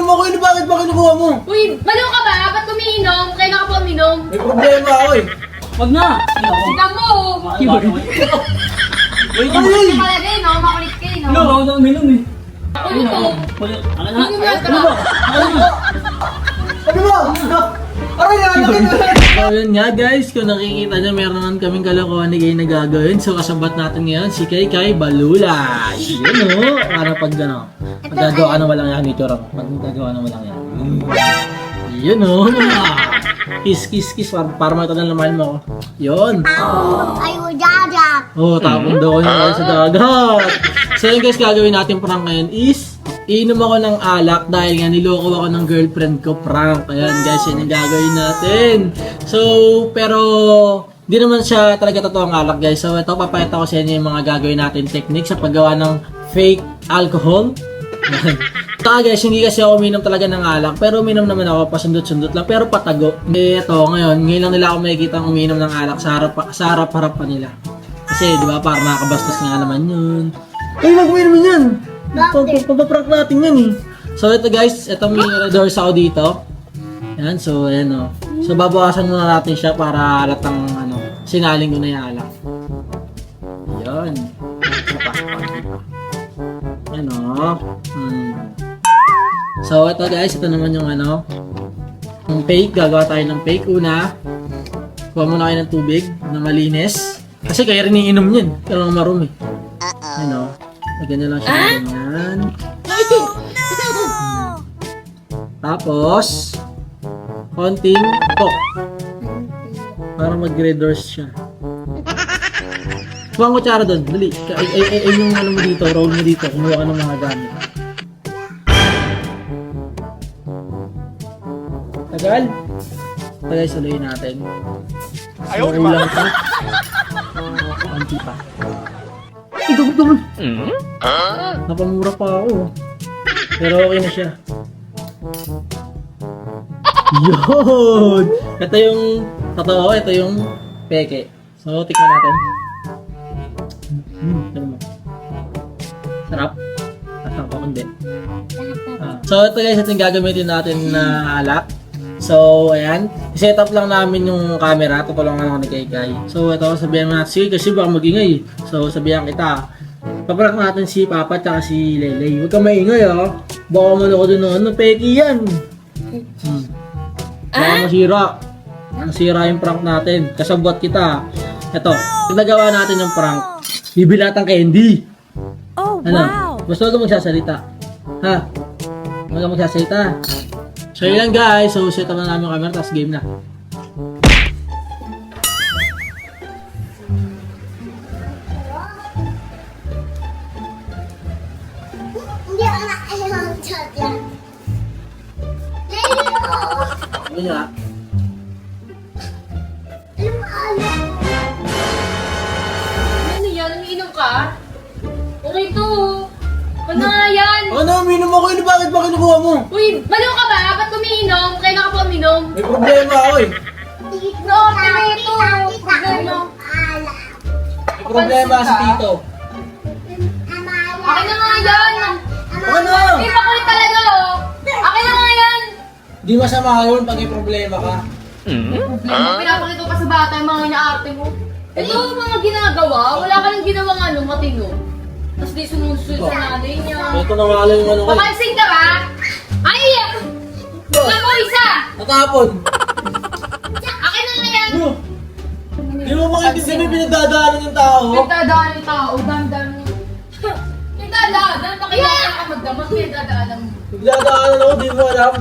ako yun, bakit ba kinukuha mo? Uy, baliw ka ba? Ba't umiinom? Kailan ka pa uminom? May problema ako eh. Wag na! Tignan mo! Wait, Ano yun? Talaga no? Makulit ka no? no, ako na uminom eh. Ako nito. Ano na? Ano ba? Ano ba? Ano ba? Aray, nalaki na. So yun nga guys, kung nakikita nyo meron naman kaming kalokohan ni Kay na gagawin. So kasabat natin ngayon si Kay Balula. Yun o, para pag ano, magagawa ka na walang yan ito ram. Magagawa na walang yan. Yun o. Kiss, para mata na laman mo ako. Yun. Ayaw dadak. Oh, tapon daw ko na sa dagat. So yun guys, gagawin natin prank ngayon is iinom ako ng alak dahil nga niloko ako ng girlfriend ko prank. Ayan guys, yun yung gagawin natin. So, pero di naman siya talaga totoong alak guys. So ito, papakita ko sa inyo yung mga gagawin natin technique sa paggawa ng fake alcohol. Taka guys, hindi kasi ako uminom talaga ng alak. Pero uminom naman ako, pasundot-sundot lang. Pero patago. Ito, ngayon lang nila ako makikita uminom ng alak sa harap-harap pa nila. Kasi, di ba, parang nakakabastos nga naman yun. Ay, wag mo naman yan! Papaprank natin yan eh. So, ito guys, ito may doors ako dito. Yan, so, ayan o. So, babawasan muna natin siya para halatang, sinaling ko na yung alak. Yan. Yan o. So, ito guys, ito naman yung yung fake. Gagawa tayo ng fake. Una, kuha muna kayo ng tubig na malinis. Kasi kaya rin iinom yan. Kaya lang marumi. Ano? Lagyan na lang siya ng ganyan. Tapos, konting coke. Para mag-red doors siya. Kuha ang kutsara doon. Dali. Ay yung mo dito. Roll mo dito. Kumuha ka ng mga gamit. Tagal. Tagal, saluhin natin. Ayaw so, lang ito. Konti pa. Ikaw naman. Napamura pa ako. Pero okay na siya. Yun! Ito yung totoo, ito yung peke. So, tikman natin. Tignan mo. Sarap. Tatang pa kundi. So, ito guys, ito yung gagamitin natin na alak. So, ayan. I-set up lang namin yung camera. Tutulungan ako ni Kay. So, ito, sabihan natin si kasi baka magingay. So, sabihan kita. Paprank natin si Papa at si Lelay. Huwag ka maingay Baka manood ng peki yan. Baka masira yung prank natin. Kasabot kita. Ito, nagawa natin yung prank. Bibilatang candy. Oh, wow. Basta huwag ka magsasalita. Ha? Huwag ka magsasalita. So yun lang guys, so set up na namin yung camera, tapos game na. Hindi ako nakailang shot yan. Ano nga? Ano yan? Umiinom ka? Okay to. Ano nga yan? Ano, uminom ako yun, bakit ba kinukuha mo? Uy, baliw ka ba? Ba't umiinom? Kailan ka pa uminom? May problema ako eh. No, ito. Problema. May problema si Tito. Akin na nga yan. Ano? Hindi makulit talaga Akin na nga yan. Di masama yun pag may problema ka. Problema. Pinapakita ko pa sa bata yung mga inaarte mo. Ito mga ginagawa. Wala ka nang ginawang matino. Tapos di sumusunod sa nanay niya. Ito na nga lang yung ko. Papansin ka ba? Ay! Wala mo isa! Natapon. Akin na nga yan! Di mo makikita may pinagdadaanan yung tao. Nagdadaan yung tao, dandan mo. Nagdadaan, nakilala ka magdamag, nagdadaan mo. Pinagdadaanan ako, di mo alam.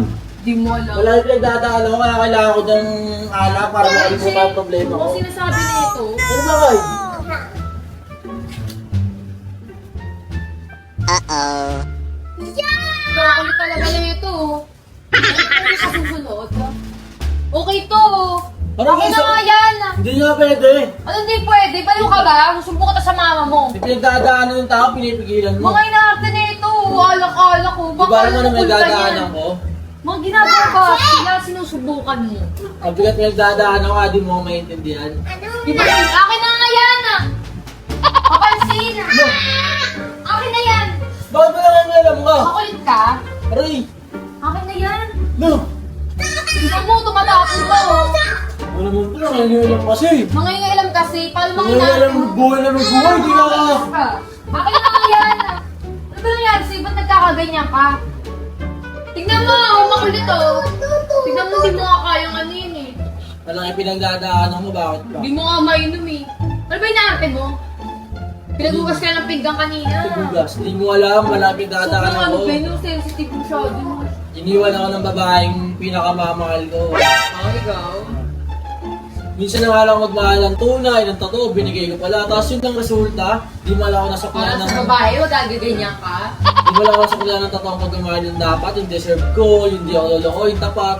Di mo alam. Wala yung pinagdadaanan ako, kaya kailangan ko ng alak para makalimutan ang problema ko. Kung sinasabi na ito, Ano ba kayo? nakakulit talaga na ito. Ano sa susunod? Okay to. Ano Akin na gusto? nga yan. Hindi nga pwede. Ano hindi pwede? Baliw ka ba? Susumbong kita sa mama mo. May pinagdadaanan yung tao, pinipigilan mo. Mga inaarte na ito. Alak-alak ko. Di ba naman na may dadaanan ko? Mga ginagawa ba? Sila sinusubukan mo. Ang bigat pinagdadaanan ko, di mo ako maintindihan. Di ba? Akin na nga yan. Papansin. Akin na yan. Bakit ba lang alam ka? Makulit ka? Aray! Akin nangyayang kasi. Mga alam kasi, paano mga Nangyayang inaarte mo? buhay na may buhay, di ka. Bakit naman yan? Ano ba nangyari sa'yo? Ba't nagkakaganyan ka? Tignan mo, makulit oh. Tignan mo, di mo nga kayang ano yun eh. Walang ipinagdadaanan mo, bakit ba? Di mo nga mainom eh. Ano ba inaarte mo? Pinagugas ka ng pinggang kanina. Tugas, hindi mo alam, walang Sobrang ipinagdadaanan ano ko. ba yun? Sensitive masyado. Iniwan ako ng babaeng pinakamamahal ko. Oh, ikaw? Minsan na nga lang magmahal ng tunay, ng totoo, binigay ko pala. Tapos yun ang resulta, di mo lang ako nasaklan Para ng... sa babae, wag gagaganyan ka. Di mo lang ako nasaklan ng totoong pagmamahal yung dapat, yung deserve ko, yung di ako lolokoy, tapat.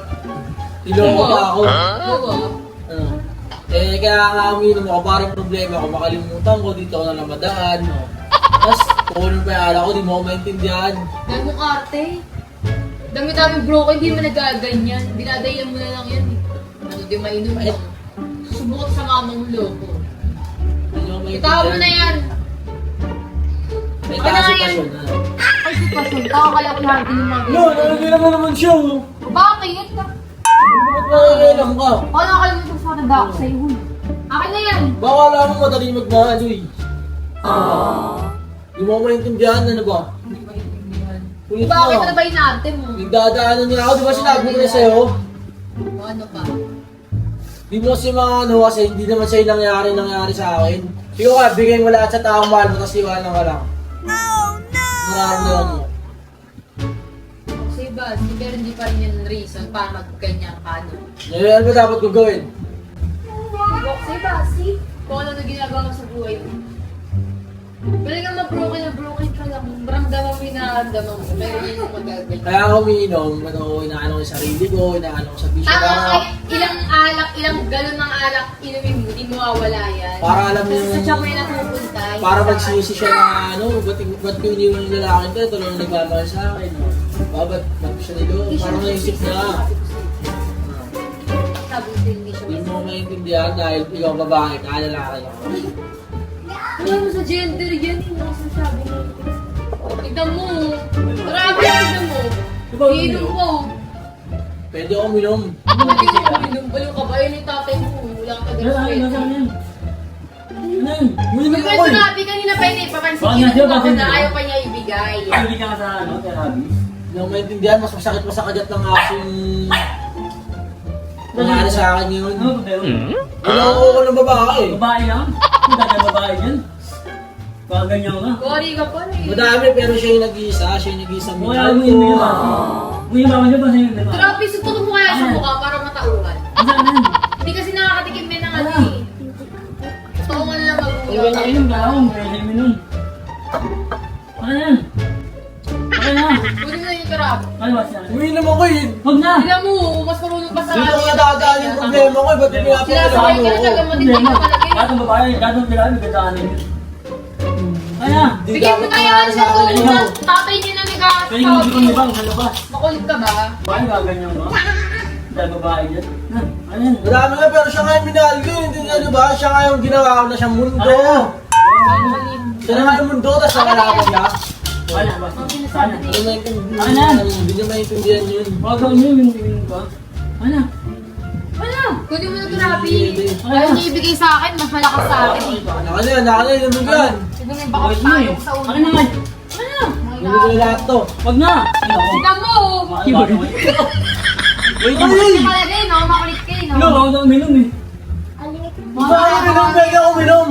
Niloko pa ako. Oo. Ano? Eh, kaya nga uminom ako, parang problema ko, makalimutan ko, dito ako na namadaan. Tapos, kukunin pa yung ala ko, di mo ako maintindihan. Dahil mong arte. Dami-dami broken, hindi mo nagaganyan. Dinadayan mo na lang yan eh. Ano, di mainom lang. Susubukot sa mamang loko. Hindi mo maintindihan. Itaw mo na yan. May Ano nga kasipasyon yan? na. Ay, sitwasyon. Tao kaya ko lahat din yung mga No, nalagyan mo naman siya. Oh. Bakit? Ba't nakakailam ka? Paano ka lang ito sa nagdako sa'yo? Akin na yan. Baka alam mo madali magmahal, uy. Di mo ako maintindihan, ano ba? Hindi maintindihan. Kulit Bakit na. ano ba inarte mo? Nagdadaanan niya ako, di ba sinabi ko na sa'yo? O ano pa? Di mo kasi mga ano kasi, hindi naman sa'yo nangyari sa akin. Sige ka, bigay mo lahat sa taong mahal mo, tapos iwanan ka lang. Oh no! Nararamdaman mo. Kasi ba, pero hindi pa rin yung reason para magganyan ka, no? Ngayon, ano ba dapat ko gawin? Kasi ba, see? Kung ano na ginagawa mo sa buhay mo. Pwede nga ma-broken ka lang. Maramdaman mo yung nararamdaman mo. Pero yun yung magaganyan. Kaya ako umiinom, ano, inaano ko yung sarili ko, inaano ko sa bisyo Tama para, kay ilang alak, ilang galon ng alak inumin mo, di mawawala yan. para alam mo Kasi yung, sa tiyak mo yung napupunta. para magsisi siya na ano, ba't ko iniwan yung lalaki ko, ito lang ang nagmamahal sa akin. Ba't siya nilo, parang naisip na. Sabi ko hindi siya. Hindi mo maintindihan dahil ikaw babae ka, lalaki ako. Wala mo sa gender yan, yung nasa sabi mo. Tignan mo. Marami, tignan mo. Iinom mo. Pwede ako uminom. Pwede ka uminom. Baliw ka ba? Yun yung tatay mo. Wala ka Ano yan? Ano yan? Ano yan? Uminom Yung ako eh. sinabi kanina pa yun eh, papansin Bakit ko nga, ako bakit na nga? ayaw pa niya ibigay. Hindi ka sa ano, kay Rabi. Hindi ako maintindihan, mas masakit pa sa kagat ng aso yung nangyari sa akin yun. Ano ba kayo? Niloko ko ng babae. Babae lang? Hindi ka babae yan. Baka ganyan ka. Sorry ka pa eh. Madami pero siya yung nag-iisa, siya yung nag-iisang Wala minahal mo yun, ko. Uy, yung mama niyo ba sa'yo? Grabe, suntok mo kaya sa mukha para matauhan. Ano yan? Hindi kasi nakakatikim din ng ano eh. Totoo nga lang Ang mag-uwi. ganyan yun, galawang, pwede mo nun. Ano yan? Okay na. Kunin mo na yung karap. Ano ba siya? Uminom ako eh. Huwag na! Tignan mo, mas marunong pa sa Dito ko nadadaan yung problema ko eh, ba't Sinasabi pinapakalaman ka na ako? talaga matindi ka talaga eh. Lahat ng babae, lahat ng lalaki, gagaanin yun. Kaya, Di Bigyan mo dapat na yan nangyari sa akin tulong yun. ng tatay niya na pwede mo hindi ko nag-aasabi. nibang sa labas. Makulit ka ba? Babae, gaganyan ka. Dahil babae dyan. Na, ano yan? Madami nga pero siya nga yung minahal ko, hindi nga diba? Siya nga yung ginawa ko na siyang mundo. Ano yan? Siya na nga yung mundo, tapos nakala ko siya. Ano ba? Ang sinasabi Ano? Hindi niya. maintindihan, hindi niya maintindihan yun. Huwag kang yung ka. Ano? Ano? Kunin mo na ito, Rabi. Hindi. Ayaw niya ibigay sa akin, mas malakas sa akin eh. Naka na yun, lumigyan. Tignan mo yung baka Wait mo tayo eh. sa ulo. Ano naman? Ano? Lumigyan lahat to. Huwag na! Ano ako? Tignan mo! Wait Makulit mo! ka talaga eh, no? Makulit ka eh, no? Ano? Huwag na uminom eh. Bakit uminom? Pwede ako uminom.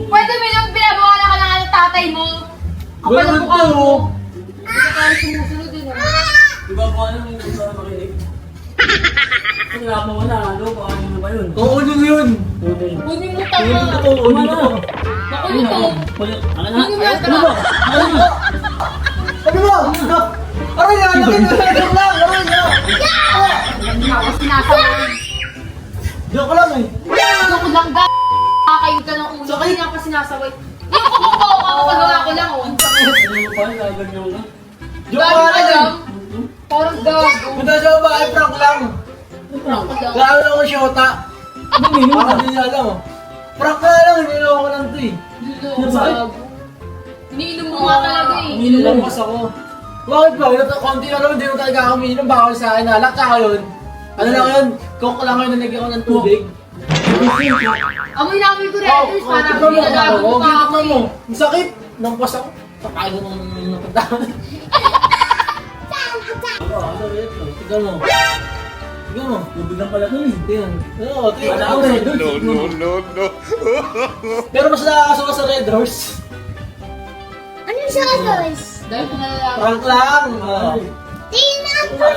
Pwede mo yung binabawala ka ng ng tatay mo. Ang Wala pala mukha to. mo. Hindi ka tayo sumusunod din, no? Di ba po ano yung gusto na makinig? Kung wala mo na, ano? Baka ano na ba yun? Oo, yun yun. Tuloy. Kunin mo tanga. Ano na? Makulit to. Ano na? Kunin mo yung Ano ba? Ano na? Ano ba? Aray na, nakita lang. Aray na. Hindi ako sinasaway. Joke lang eh. Ano ko lang ga... Kakayod ka ng ulo. Kaya nga pa sinasaway. Hindi ko kukuha ko kapagawa ko lang, oh. Ano pa? Gaganyan ka? Joke Gago ka lang eh. lang. Parang gago. Punta sa babae, prank lang. Prank lang. Gawin ako siyota. Ano uminom Baka ka? hindi niya alam. Prank na lang, niloko ko lang to eh. Gago. Iniinom mo nga talaga eh. Uminom lang. Nilapas ako. Bakit ba? Konti na naman, hindi mo talaga ako uminom. Bawal sa akin, alak ka yun. Ano lang yun? Coke lang yun, nalagyan ko ng tubig. Amoy na amoy ko rin. Parang tignan mo, ginagago pa ako. tignan mo. Ang sakit. Nampas ako. Sakay ko nung napuntahan. Ano ito? Tignan mo. Tignan mo. Tubig lang pala ito eh. Tignan. Oo, tignan Wala mo. ako eh. Pero mas nakakasuka sa Red Horse. Ano siya, guys? Dahil ko nalalaman. Prank lang. Oo. Tingnan ko na.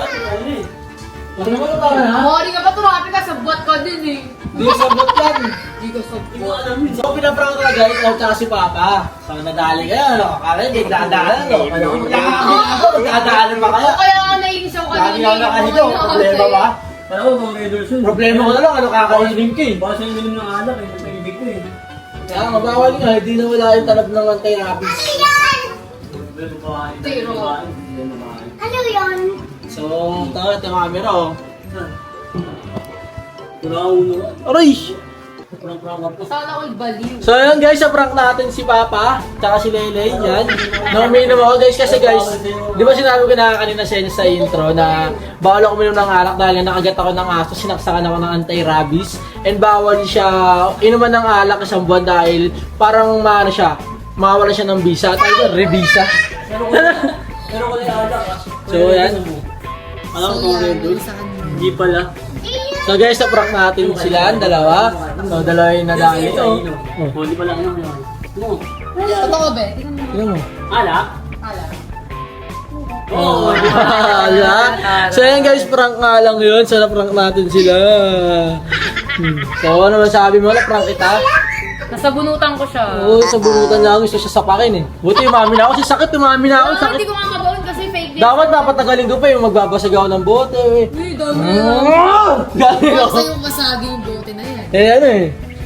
Ano mo ba na? Mori ka pa, tumapit ka sa buwan ka din eh. Di sabot yan. Hindi ko sa Hindi ko alam yun. So, pinaprank ka guys, ikaw tsaka si Papa. So, nadali kayo, no? Akala hindi, dadaanan, no? Dadaanan pa kayo. Kaya nga nainis ako Lagi nga nakahigo, problema ba? Kaya ko mga Red Horse yun. Problema ko na lang, ano kakainin ka eh. Baka sa ininom ng alak eh. Naibig ko eh. Kaya mabawal nga, hindi na wala yung talab ng anti-rabies. Zero. Ano yun? So, tama, ito yung camera, oh. Wala akong uno. Aray! Prank-prank ako. Sana ako'y baliw. So, yun guys, sa-prank natin si Papa, tsaka si Lele, yan. Nauminom ako guys, kasi guys, di ba sinabi ko na kanina sa intro na bawal ako uminom ng alak dahil nga nakagat ako ng aso, sinaksakan ako ng anti-rabies, and bawal siya inuman ng alak isang buwan dahil parang maano siya, mawala siya ng visa, tayo rebisa. Pero ko yung alak ah. So, yan. Alam ko Red Horse. Hindi pala. So guys, sa-prank natin sila, ang dalawa. So, dalawa yung nadali. Oh, hindi pala ano yun. Ano? Totoo ba? Tingnan mo. Tignan mo. Alak? Ala. Oo. Wala. So yan guys, prank nga lang yun. So na-prank natin sila. So ano masabi mo? Na-prank kita? Nasa bunutan ko siya. Oo, sa bunutan niya ako. Gusto siya sapakin eh. Buti umami na ako. Si sakit umami na ako. Wala, Sakit. hindi ko nga mabaon kasi fake news. Dapat napatagalin ko pa yung magbabasag ako ng bote eh. Uy, dami Galing ako. Basta yung masagi yung bote na yan. Eh ano eh.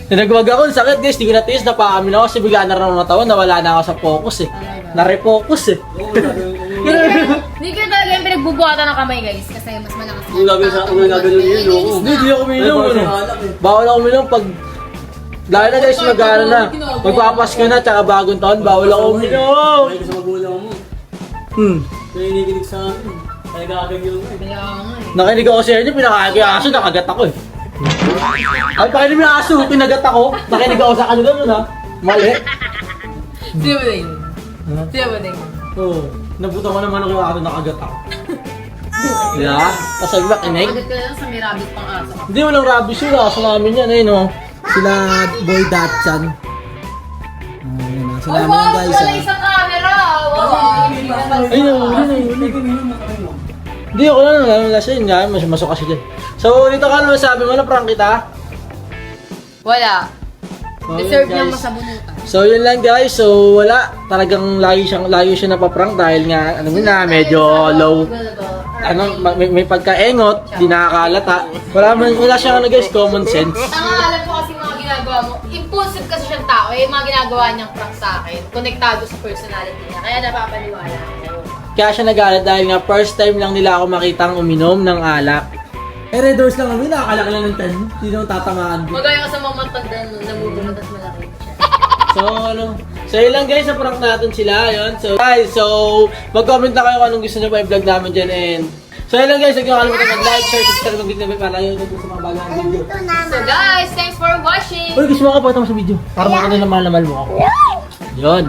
Tinagwag ako. Sakit guys. Di ko natiis. Napaamin ako. Kasi bigla na rin ako natawan. Nawala na ako sa focus eh. Na-refocus eh. Hindi ka talaga yung pinagbubuhatan ng kamay guys. Kasi mas malakas Kung gagawin yun, oo. Hindi, di ako uminom. Bawal Ano. sa alak eh. Bawal ako uminom pag... Dahil na guys, mag-ano na. Magpapasko na, tsaka bagong taon, bawal ako uminom. Kaya ko sa magulang mo. Kaya inigilig sa akin. Kaya gagawin yun. Kaya nga eh. Nakinig ako sa inyo, pinakakagi ang aso, nakagat ako eh. Ay, pakinig mo yung aso, pinagat ako. Nakinig ako sa kanila nun ha. Mali. Sino ba din? Sino ba din? Oo. Nabuta ko naman ako yung aso, nakagat ako. Yeah? Tapos sabi ba, kinig? Agad ka lang sa may rabbit pang aso. Hindi, walang rabies yun, aso namin yan, ayun o. Sila Boy Datchan. Ayun na, sila namin yan guys Wala ha. isang camera! Wow! Ayun o, Hindi ako lang, nasa yun nga, masok kasi dyan. So, dito ka naman sabi mo na prank kita. Wala. Oh, Deserve yun, niyang guys. masabunutan. So, yun lang guys. So, wala. Talagang lagi siya napaprank dahil nga, ano mo na, medyo low. Ano, may pagkaengot, di nakakalata. Wala siyang ano guys, common sense. Ang alam ko kasi mga ginagawa mo, impulsive kasi siyang tao, eh, mga ginagawa niyang prank sa akin, konektado sa personality niya, kaya napapaniwala ako. Kaya siya nagalit dahil nga first time lang nila ako makitang uminom ng alak. Eh, Red Horse lang kami, nakakalaki lang ng 10. Hindi naman tatamaan ko. Magaya ka sa mga matanda nung namubunod at malaki siya. So, ano. So, yun lang guys, na-prank natin sila. Yun. So, guys, so, mag-comment na kayo kung anong gusto nyo pa i-vlog namin dyan. And, so, yun lang guys, huwag nyo kalimutan mag-like, share, subscribe, mag-video na para yun sa mga bagong video. Ito na. So guys, thanks for watching! Uy, gusto mo ka pa sa video. Para makita na mahal mo ako. Yun.